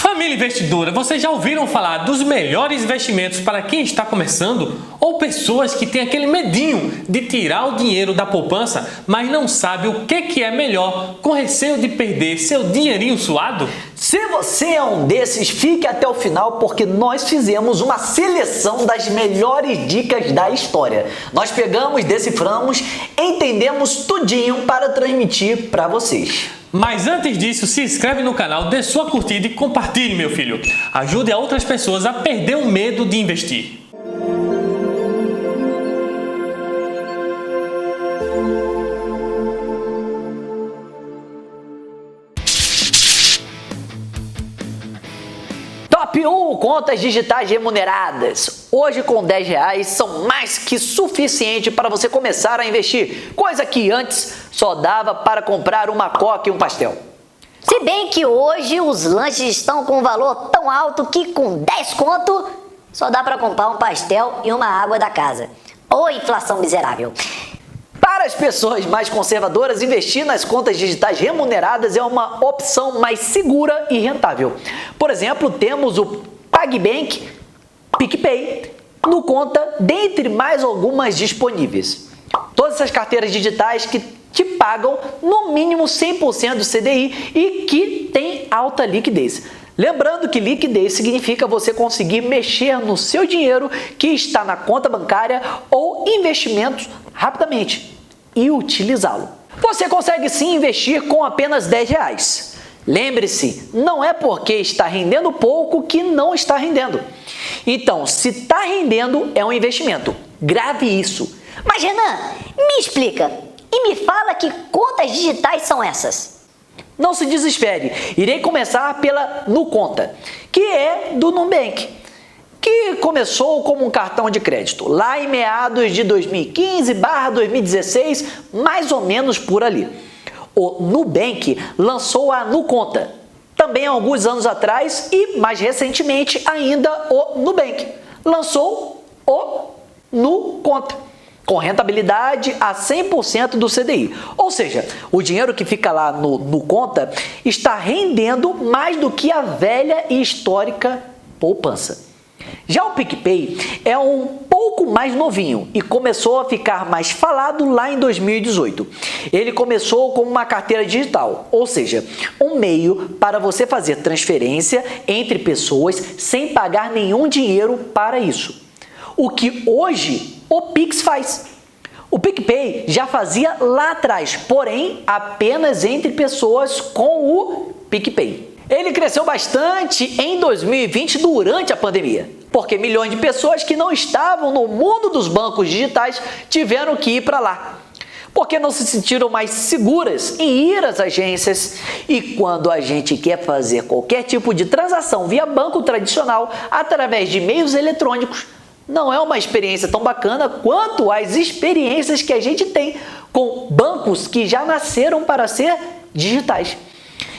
Família investidora, vocês já ouviram falar dos melhores investimentos para quem está começando? Ou pessoas que têm aquele medinho de tirar o dinheiro da poupança, mas não sabe o que é melhor, com receio de perder seu dinheirinho suado? Se você é um desses, fique até o final porque nós fizemos uma seleção das melhores dicas da história. Nós pegamos, deciframos, entendemos tudinho para transmitir para vocês. Mas antes disso, se inscreve no canal, dê sua curtida e compartilhe, meu filho. Ajude a outras pessoas a perder o medo de investir. Top 1, contas digitais remuneradas. Hoje com R$10 são mais que suficiente para você começar a investir, coisa que antes só dava para comprar uma coca e um pastel. Se bem que hoje os lanches estão com um valor tão alto que com 10 conto só dá para comprar um pastel e uma água da casa. Ô inflação miserável! Para as pessoas mais conservadoras, investir nas contas digitais remuneradas é uma opção mais segura e rentável. Por exemplo, temos o PagBank, PicPay, NuConta, dentre mais algumas disponíveis. Todas essas carteiras digitais que te pagam no mínimo 100% do CDI e que tem alta liquidez. Lembrando que liquidez significa você conseguir mexer no seu dinheiro que está na conta bancária ou investimentos rapidamente e utilizá-lo. Você consegue sim investir com apenas R$10. Lembre-se, não é porque está rendendo pouco que não está rendendo. Então, se está rendendo, é um investimento. Grave isso. Mas Renan, me explica e me fala que contas digitais são essas. Não se desespere, irei começar pela NuConta, que é do Nubank, que começou como um cartão de crédito, lá em meados de 2015/2016, mais ou menos por ali. O Nubank lançou a NuConta, também há alguns anos atrás, e mais recentemente ainda o Nubank lançou o NuConta, com rentabilidade a 100% do CDI. Ou seja, o dinheiro que fica lá no NuConta está rendendo mais do que a velha e histórica poupança. Já o PicPay é um pouco mais novinho e começou a ficar mais falado lá em 2018. Ele começou como uma carteira digital, ou seja, um meio para você fazer transferência entre pessoas sem pagar nenhum dinheiro para isso. O que hoje o Pix faz. O PicPay já fazia lá atrás, porém apenas entre pessoas com o PicPay. Ele cresceu bastante em 2020 durante a pandemia, porque milhões de pessoas que não estavam no mundo dos bancos digitais tiveram que ir para lá, porque não se sentiram mais seguras em ir às agências. E quando a gente quer fazer qualquer tipo de transação via banco tradicional através de meios eletrônicos, não é uma experiência tão bacana quanto as experiências que a gente tem com bancos que já nasceram para ser digitais.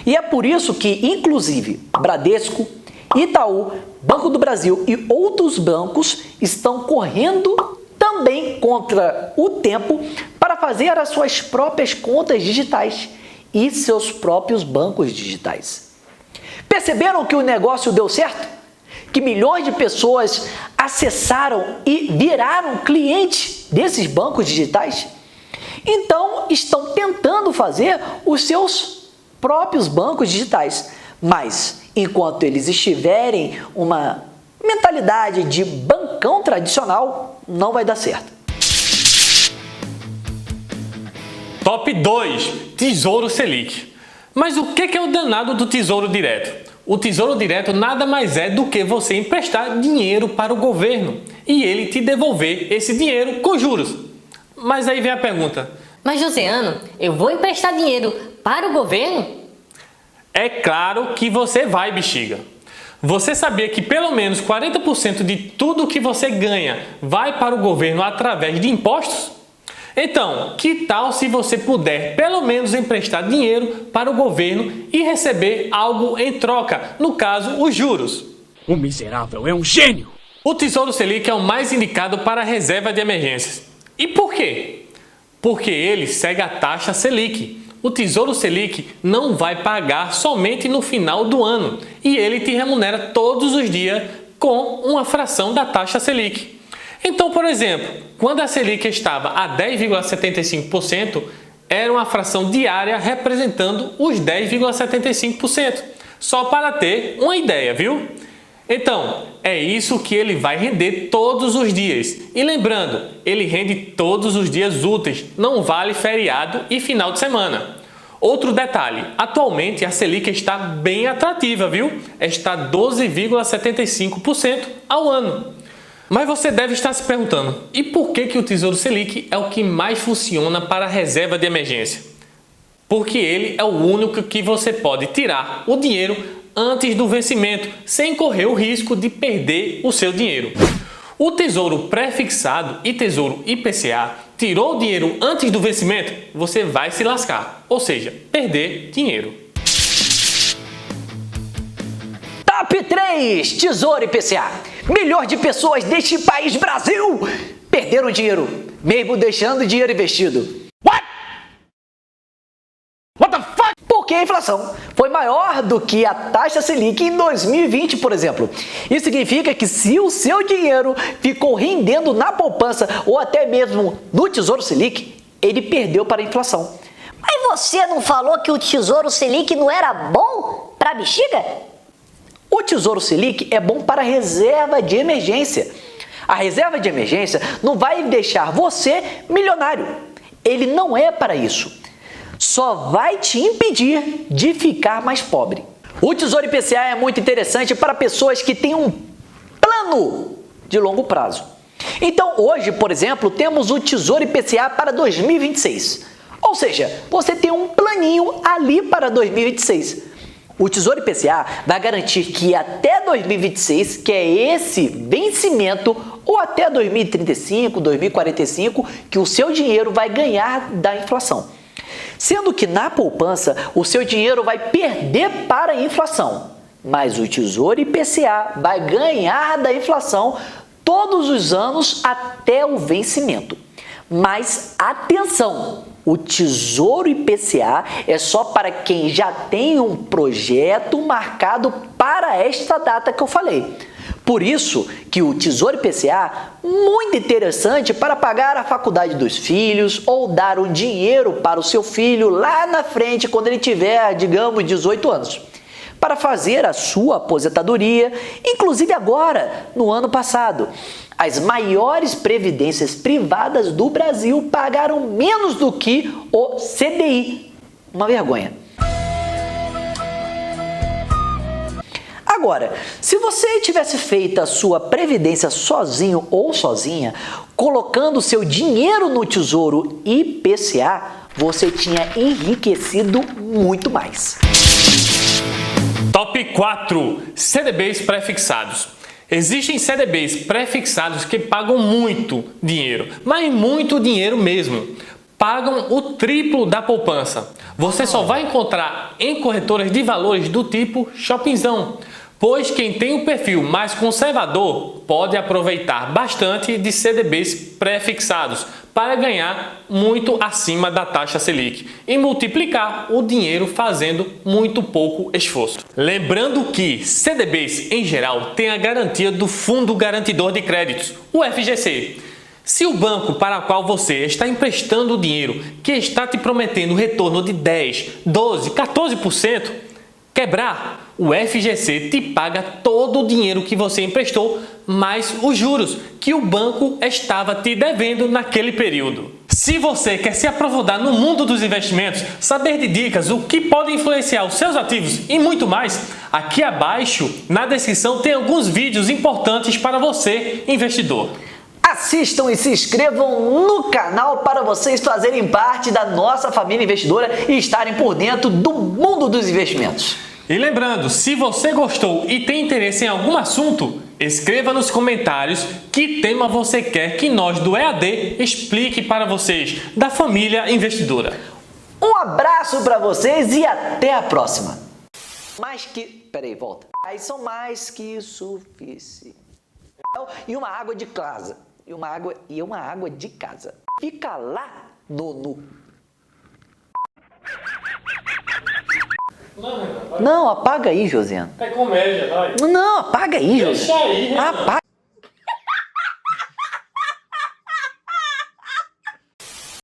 E é por isso que, inclusive, Bradesco, Itaú, Banco do Brasil e outros bancos estão correndo também contra o tempo para fazer as suas próprias contas digitais e seus próprios bancos digitais. Perceberam que o negócio deu certo? Que milhões de pessoas acessaram e viraram clientes desses bancos digitais? Então, estão tentando fazer os seus próprios bancos digitais. Mas, enquanto eles estiverem uma mentalidade de bancão tradicional, não vai dar certo. Top 2, Tesouro Selic. Mas o que é o danado do Tesouro Direto? O Tesouro Direto nada mais é do que você emprestar dinheiro para o governo e ele te devolver esse dinheiro com juros. Mas aí vem a pergunta: mas Josiano, eu vou emprestar dinheiro para o governo? É claro que você vai, bexiga. Você sabia que pelo menos 40% de tudo que você ganha vai para o governo através de impostos? Então, que tal se você puder pelo menos emprestar dinheiro para o governo e receber algo em troca, no caso, os juros? O miserável é um gênio! O Tesouro Selic é o mais indicado para a reserva de emergências. E por quê? Porque ele segue a taxa Selic, o Tesouro Selic não vai pagar somente no final do ano e ele te remunera todos os dias com uma fração da taxa Selic. Então, por exemplo, quando a Selic estava a 10,75%, era uma fração diária representando os 10,75%. Só para ter uma ideia, viu? Então, é isso que ele vai render todos os dias. E lembrando, ele rende todos os dias úteis, não vale feriado e final de semana. Outro detalhe, atualmente a Selic está bem atrativa, viu? Está 12,75% ao ano. Mas você deve estar se perguntando, e por que o Tesouro Selic é o que mais funciona para a reserva de emergência? Porque ele é o único que você pode tirar o dinheiro antes do vencimento, sem correr o risco de perder o seu dinheiro. O Tesouro Pré-Fixado e Tesouro IPCA tirou o dinheiro antes do vencimento, você vai se lascar, ou seja, perder dinheiro. Top 3, Tesouro IPCA. Milhões de pessoas deste país Brasil perderam dinheiro, mesmo deixando o dinheiro investido. Porque a inflação foi maior do que a taxa Selic em 2020, por exemplo. Isso significa que se o seu dinheiro ficou rendendo na poupança ou até mesmo no Tesouro Selic, ele perdeu para a inflação. Mas você não falou que o Tesouro Selic não era bom para bexiga? O Tesouro Selic é bom para a reserva de emergência. A reserva de emergência não vai deixar você milionário. Ele não é para isso. Só vai te impedir de ficar mais pobre. O Tesouro IPCA é muito interessante para pessoas que têm um plano de longo prazo. Então, hoje, por exemplo, temos o Tesouro IPCA para 2026. Ou seja, você tem um planinho ali para 2026. O Tesouro IPCA vai garantir que até 2026, que é esse vencimento, ou até 2035, 2045, que o seu dinheiro vai ganhar da inflação. Sendo que na poupança, o seu dinheiro vai perder para a inflação, mas o Tesouro IPCA vai ganhar da inflação todos os anos até o vencimento. Mas atenção, o Tesouro IPCA é só para quem já tem um projeto marcado para esta data que eu falei. Por isso que o Tesouro IPCA é muito interessante para pagar a faculdade dos filhos ou dar um dinheiro para o seu filho lá na frente quando ele tiver, digamos, 18 anos. Para fazer a sua aposentadoria, inclusive agora, no ano passado. As maiores previdências privadas do Brasil pagaram menos do que o CDI. Uma vergonha. Agora, se você tivesse feito a sua previdência sozinho ou sozinha, colocando seu dinheiro no Tesouro IPCA, você tinha enriquecido muito mais. Top 4. CDBs pré-fixados. Existem CDBs pré-fixados que pagam muito dinheiro, mas muito dinheiro mesmo. Pagam o triplo da poupança. Você só vai encontrar em corretoras de valores do tipo Shoppingzão, pois quem tem um perfil mais conservador pode aproveitar bastante de CDBs pré-fixados para ganhar muito acima da taxa Selic e multiplicar o dinheiro fazendo muito pouco esforço. Lembrando que CDBs em geral têm a garantia do Fundo Garantidor de Créditos, o FGC. Se o banco para o qual você está emprestando o dinheiro, que está te prometendo retorno de 10, 12, 14%, quebrar, o FGC te paga todo o dinheiro que você emprestou, mais os juros que o banco estava te devendo naquele período. Se você quer se aprofundar no mundo dos investimentos, saber de dicas, o que pode influenciar os seus ativos e muito mais, aqui abaixo na descrição tem alguns vídeos importantes para você, investidor. Assistam e se inscrevam no canal para vocês fazerem parte da nossa família investidora e estarem por dentro do mundo dos investimentos. E lembrando, se você gostou e tem interesse em algum assunto, escreva nos comentários que tema você quer que nós do EAD explique para vocês da família investidora. Um abraço para vocês e até a próxima. Peraí, volta. Aí são mais que suficiente. E uma água de casa. E uma água de casa. Fica lá no Não, Renan, vai. Não, apaga aí, Josiano. É comédia, vai. Não, apaga aí, Deixa Josiano. aí, Renan. Apaga.